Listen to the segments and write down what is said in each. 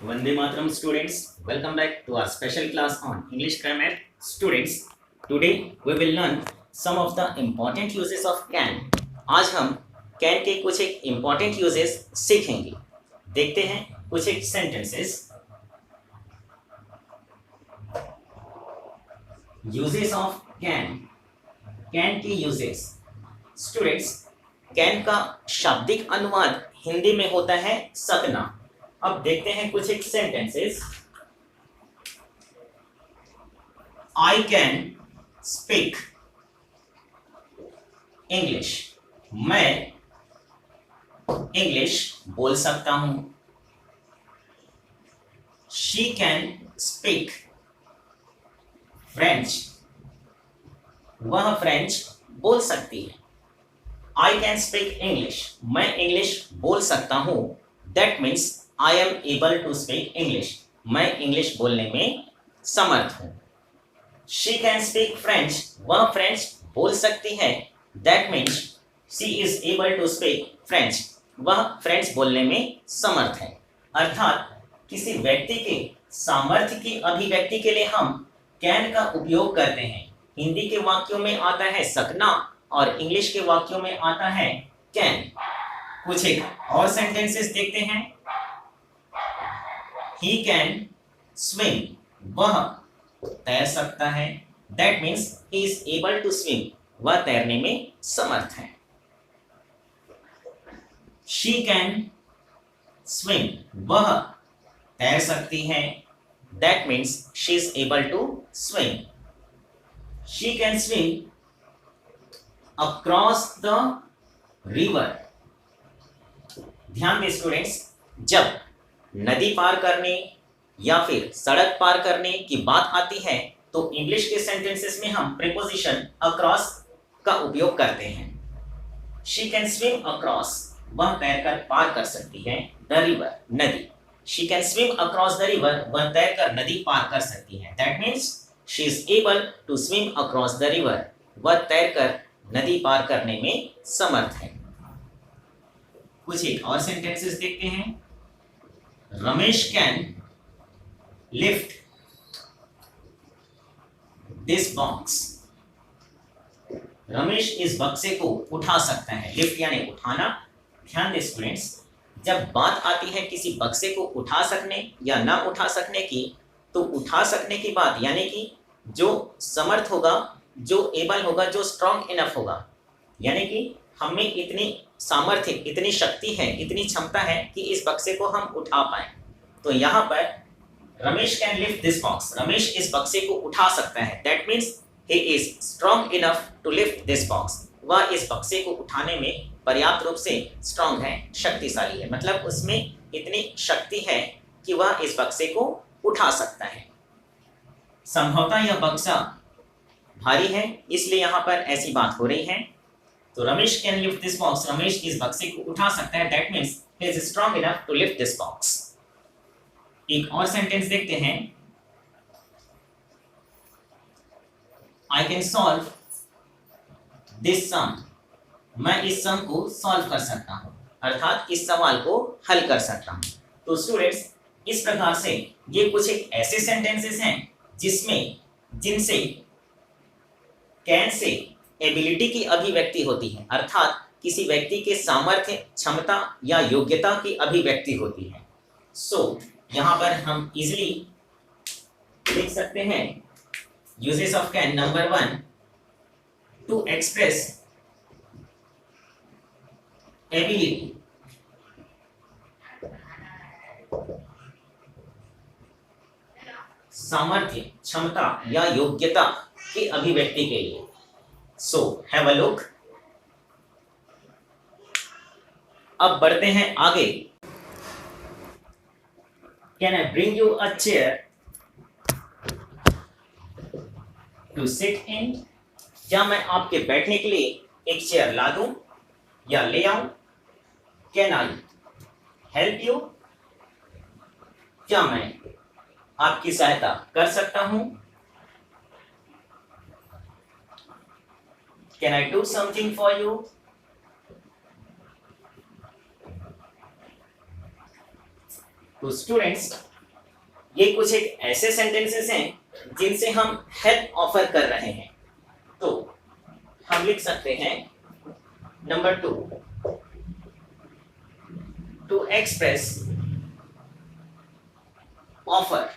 Vande Mataram students, welcome back to our special class on English grammar. Students, today we will learn some of the important uses of can. आज हम can के कुछ एक important uses सीखेंगे. देखते हैं कुछ एक sentences. Uses of can. Can के uses. Students, can का शाब्दिक अनुवाद हिंदी में होता है सकना. अब देखते हैं कुछ एक sentences. I can speak English. मैं इंग्लिश बोल सकता हूं. She can speak French. वह फ्रेंच बोल सकती है. I can speak English. मैं इंग्लिश बोल सकता हूं. That means I am able to speak English. मैं इंग्लिश बोलने में समर्थ हूँ. She can speak French. वह फ्रेंच बोल सकती है. That means she is able to speak French. वह फ्रेंच बोलने में समर्थ है. अर्थात किसी व्यक्ति के सामर्थ्य की अभिव्यक्ति के लिए हम can का उपयोग करते हैं. हिंदी के वाक्यों में आता है सकना और इंग्लिश के वाक्यों में आता है can. कुछ एक और सेंटेंसेस देखते हैं. He can swim. वह तैर सकता है. That means he is able to swim. वह तैरने में समर्थ है. She can swim. वह तैर सकती है. That means she is able to swim. She can swim across the river. ध्यान दें स्टूडेंट्स, जब नदी पार करने या फिर सड़क पार करने की बात आती है तो इंग्लिश के सेंटेंसेस में हम प्रीपोजिशन अक्रॉस का उपयोग करते हैं. She can swim across. वह तैरकर पार कर सकती है द रिवर, नदी. She can swim across the river. वह तैरकर नदी पार कर सकती है. That means she is able to swim across the river. वह तैरकर नदी पार करने में समर्थ है. कुछ एक और सेंटेंसेस देखते हैं. Ramesh can lift this box. Ramesh इस बक्से को उठा सकता है. लिफ्ट यानी उठाना. ध्यान दें स्टूडेंट्स, जब बात आती है किसी बक्से को उठा सकने या ना उठा सकने की, तो उठा सकने की बात यानी कि जो समर्थ होगा, जो एबल होगा, जो स्ट्रांग इनफ होगा, यानी कि हमें इतनी सामर्थ्य, इतनी शक्ति है, इतनी क्षमता है कि इस बक्से को हम उठा पाए. तो यहाँ पर Ramesh can lift this box. Ramesh इस बक्से को उठा सकता है. That means he is strong enough to lift this box. वह इस बक्से को उठाने में पर्याप्त रूप से स्ट्रांग है, शक्तिशाली है. मतलब उसमें इतनी शक्ति है कि वह इस बक्से को उठा सकता है. संभवतः यह बक्सा भारी है, इसलिए यहाँ पर ऐसी बात हो रही है. तो Ramesh can lift this box. Ramesh इस बक्से को उठा सकता है. That means he is strong enough to lift this box. एक और सेंटेंस देखते हैं. I can solve this sum. मैं इस सम को सॉल्व कर सकता हूं, अर्थात इस सवाल को हल कर सकता हूं. तो स्टूडेंट्स, इस प्रकार से ये कुछ एक ऐसे सेंटेंसेस हैं जिनसे कैन से एबिलिटी की अभिव्यक्ति होती है, अर्थात किसी व्यक्ति के सामर्थ्य, क्षमता या योग्यता की अभिव्यक्ति होती है. सो यहां पर हम इजीली लिख सकते हैं uses of can. Number 1, to express ability. सामर्थ्य, क्षमता या योग्यता की अभिव्यक्ति के लिए. So have a look. अब बढ़ते हैं आगे. Can I bring you a chair to sit in. क्या मैं आपके बैठने के लिए एक चेयर ला दूं या ले आऊं. Can I help you. क्या मैं आपकी सहायता कर सकता हूं. Can I do something for you. तो स्टूडेंट्स ये कुछ एक ऐसे सेंटेंसेस हैं जिनसे हम हेल्प ऑफर कर रहे हैं। तो हम लिख सकते हैं number 2, to express offer.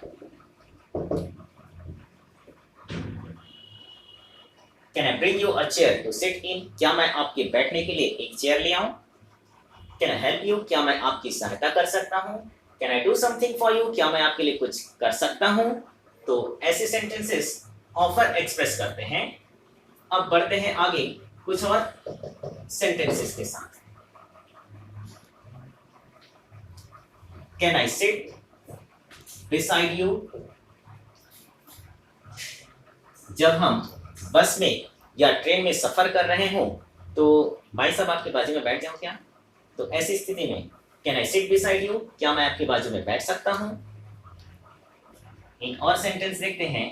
Can I bring you a chair to sit in? क्या मैं आपके बैठने के लिए एक चेयर ले आऊं? Can I help you? क्या मैं आपकी सहायता कर सकता हूं? Can I do something for you? क्या मैं आपके लिए कुछ कर सकता हूं? तो ऐसे सेंटेंसेस ऑफर एक्सप्रेस करते हैं। अब बढ़ते हैं आगे कुछ और सेंटेंसेस के साथ। Can I sit beside you? जब हम बस में या ट्रेन में सफर कर रहे हो तो भाई साहब आपके बाजू में बैठ जाऊं क्या? तो ऐसी स्थिति में can I sit beside you? क्या मैं आपके बाजू में बैठ सकता हूं? एक और सेंटेंस देखते हैं।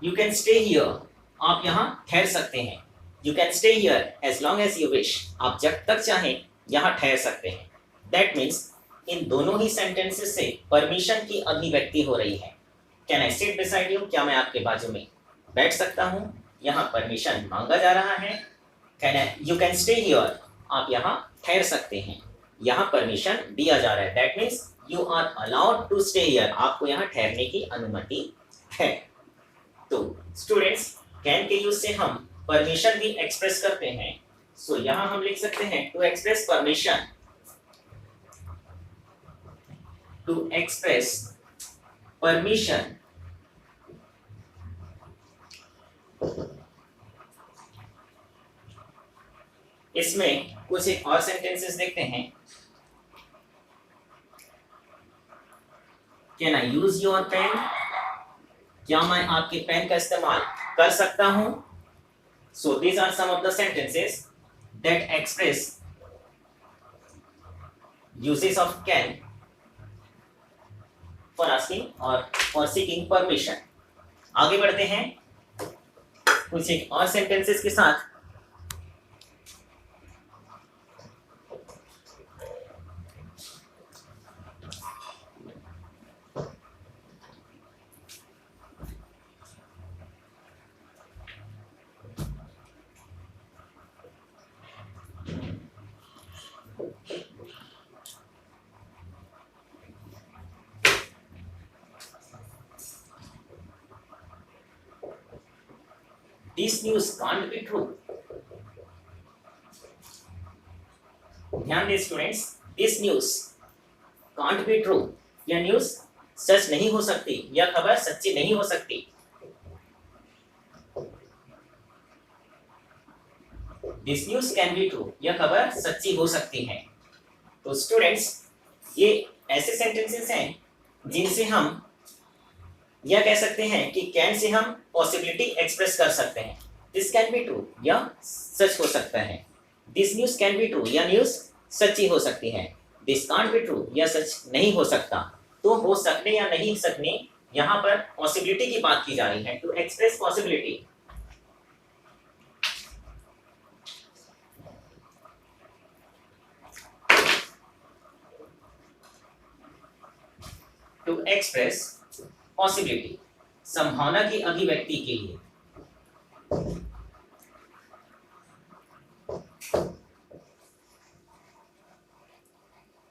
You can stay here? आप यहां ठहर सकते हैं। You can stay here as long as you wish? आप जब तक चाहें यहां ठहर सकते हैं। दैट मीन्स इन दोनों ही सेंटेंसेस से परमिशन की अभिव्यक्ति हो रही है। Can I sit beside you? क्या मैं आपके बाजू में बैठ सकता हूं? यहाँ परमिशन मांगा जा रहा है। You can stay here? आप यहाँ ठहर सकते हैं। यहाँ परमिशन दिया जा रहा है। That means you are allowed to stay here. आपको यहाँ ठहरने की अनुमति है। तो स्टूडेंट्स, कैन के यूज से हम परमिशन भी एक्सप्रेस करते हैं। सो यहाँ हम लिख सकते हैं to express permission. To express permission इसमें कुछ एक और सेंटेंसेस देखते हैं। Can I use your pen? क्या मैं आपके पेन का इस्तेमाल कर सकता हूं? So these are some of the sentences that express uses of can for asking और फॉर सीकिंग परमिशन। आगे बढ़ते हैं कुछ एक और सेंटेंसेस के साथ। This news can't be true. ध्यान दें students, this news can't be true. यह न्यूज सच नहीं हो सकती, यह खबर सच्ची नहीं हो सकती। This news can be true, यह खबर सच्ची हो सकती है। तो स्टूडेंट्स, ये ऐसे सेंटेंसेस हैं जिनसे हम यह कह सकते हैं कि कैन से हम पॉसिबिलिटी एक्सप्रेस कर सकते हैं। दिस कैन बी ट्रू, यह सच हो सकता है। This news can be true, यह न्यूज सच्ची हो सकती है। दिस कांट बी ट्रू, यह सच नहीं हो सकता। तो हो सकने या नहीं सकने, यहाँ पर पॉसिबिलिटी की बात की जा रही है। To express possibility. To express possibility, संभावना की अभिव्यक्ति के लिए।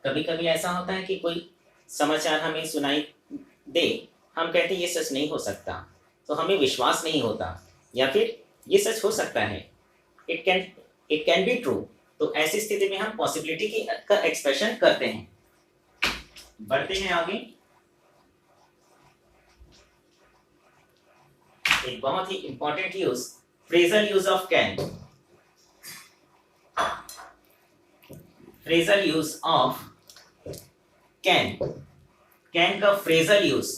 कभी कभी ऐसा होता है कि कोई समाचार हमें सुनाई दे, हम कहते हैं ये सच नहीं हो सकता, तो हमें विश्वास नहीं होता, या फिर ये सच हो सकता है, इट कैन बी ट्रू। तो ऐसी स्थिति में हम पॉसिबिलिटी की का एक्सप्रेशन करते हैं। बढ़ते हैं आगे। एक बहुत ही important use, phrasal use of can. Phrasal use of can. Can का फ्रेजल यूज,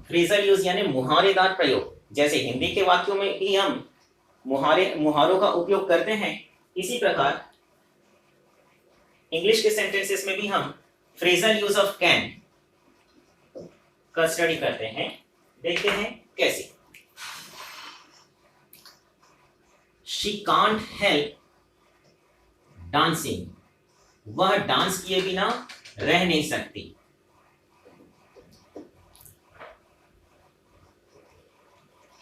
फ्रेजल यूज यानी मुहावरेदार प्रयोग। जैसे हिंदी के वाक्यों में भी हम मुहावरों का उपयोग करते हैं, इसी प्रकार इंग्लिश के सेंटेंसेस में भी हम फ्रेजल यूज ऑफ कैन का स्टडी करते हैं। देखते हैं कैसे। She can't help dancing वह डांस किए बिना रह नहीं सकती।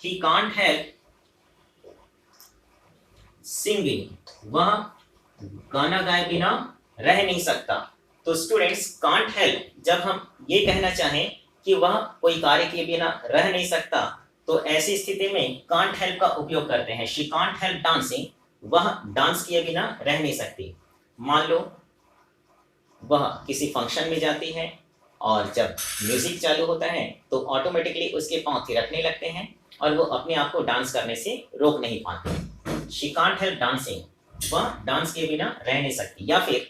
He can't help singing, वह गाना गाए बिना रह नहीं सकता। तो स्टूडेंट्स, कांट हेल्प जब हम ये कहना चाहें कि वह कोई कार्य किए बिना रह नहीं सकता, तो ऐसी स्थिति में कांट हेल्प का उपयोग करते हैं। शी कांट हेल्प डांसिंग, वह डांस किए बिना रह नहीं सकती। मान लो वह किसी फंक्शन में जाती है और जब म्यूजिक चालू होता है तो ऑटोमेटिकली उसके पांव थिरकने लगते हैं और वो अपने आप को डांस करने से रोक नहीं पाती। शी कांट हेल्प डांसिंग, वह डांस किए बिना रह नहीं सकती। या फिर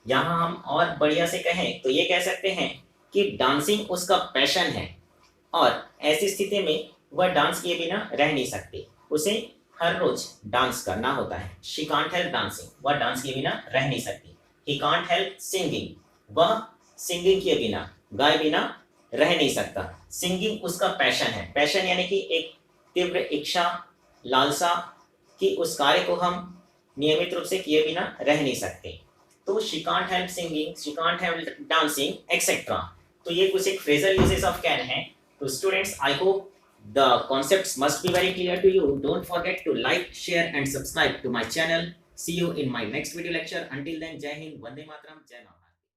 यहाँ हम और बढ़िया से कहें तो ये कह सकते हैं कि डांसिंग उसका पैशन है और ऐसी स्थिति में वह डांस किए बिना रह नहीं सकती, उसे हर रोज डांस करना होता है। शी कांट हेल्प डांसिंग, वह डांस किए बिना रह नहीं सकती। ही कांट हेल्प सिंगिंग, वह सिंगिंग किए बिना, गाए बिना रह नहीं सकता। सिंगिंग उसका पैशन है। पैशन यानी कि एक तीव्र इच्छा, लालसा कि उस कार्य को हम नियमित रूप से किए बिना रह नहीं सकते। तो she can't help singing, she can't help dancing etcetera. तो ये कुछ एक फ्रेजल यूजेस ऑफ कैन है। तो students, I hope the concepts must be very clear to you. Don't forget to like, share and subscribe to my channel. See you in my next video lecture. Until then, Jai Hind, Vande Mataram, Jai Maa.